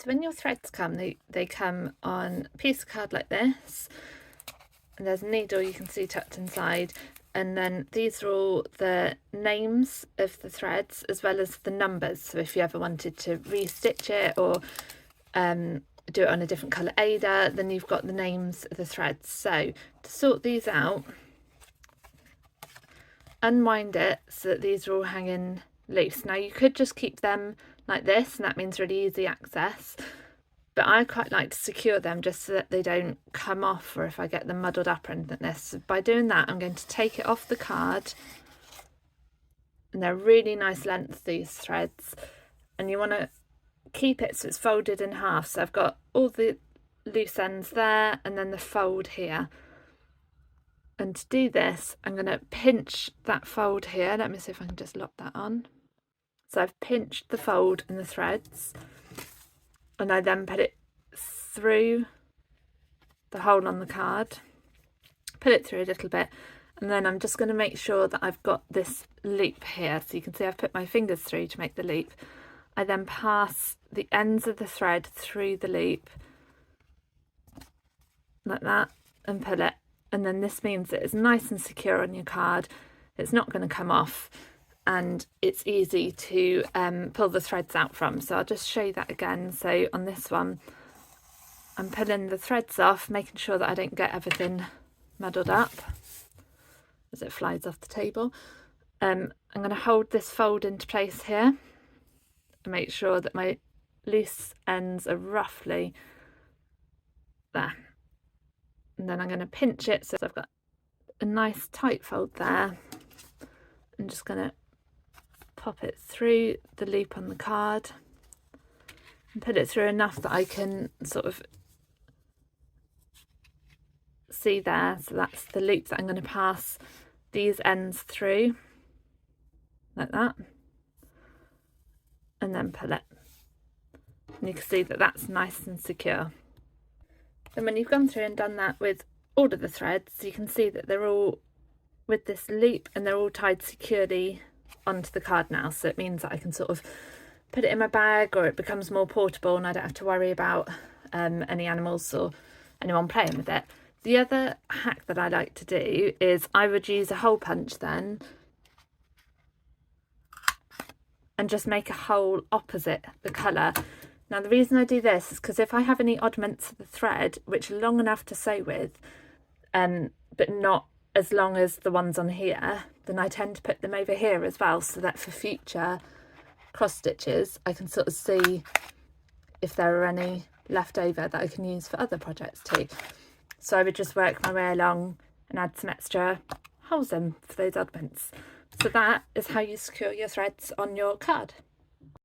So when your threads come, they come on a piece of card like this, and there's a needle you can see tucked inside, and then these are all the names of the threads as well as the numbers. So if you ever wanted to restitch it or do it on a different colour Aida, then you've got the names of the threads. So to sort these out, unwind it so that these are all hanging loose. Now you could just keep them like this, and that means really easy access, but I quite like to secure them just so that they don't come off, or if I get them muddled up or anything like this. So by doing that, I'm going to take it off the card, and they're really nice length, these threads, and you want to keep it so it's folded in half. So I've got all the loose ends there and then the fold here. And to do this, I'm going to pinch that fold here. Let me see if I can just lock that on. So I've pinched the fold in the threads, and I then put it through the hole on the card, put it through a little bit, and then I'm just going to make sure that I've got this loop here. So you can see I've put my fingers through to make the loop. I then pass the ends of the thread through the loop like that and pull it, and then this means that it's nice and secure on your card. It's not going to come off, and it's easy to pull the threads out from. So I'll just show you that again. So on this one, I'm pulling the threads off, making sure that I don't get everything muddled up as it flies off the table. I'm going to hold this fold into place here and make sure that my loose ends are roughly there. And then I'm going to pinch it so I've got a nice tight fold there. I'm just going to pop it through the loop on the card and put it through enough that I can sort of see there. So that's the loop that I'm going to pass these ends through like that, and then pull it. And you can see that that's nice and secure. And when you've gone through and done that with all of the threads, you can see that they're all with this loop and they're all tied securely onto the card now. So it means that I can sort of put it in my bag, or it becomes more portable and I don't have to worry about any animals or anyone playing with it. The other hack that I like to do is I would use a hole punch then and just make a hole opposite the colour. Now the reason I do this is because if I have any oddments of the thread which are long enough to sew with, but not as long as the ones on here, then I tend to put them over here as well, so that for future cross stitches I can sort of see if there are any left over that I can use for other projects too. So I would just work my way along and add some extra holes in for those oddments. So that is how you secure your threads on your card.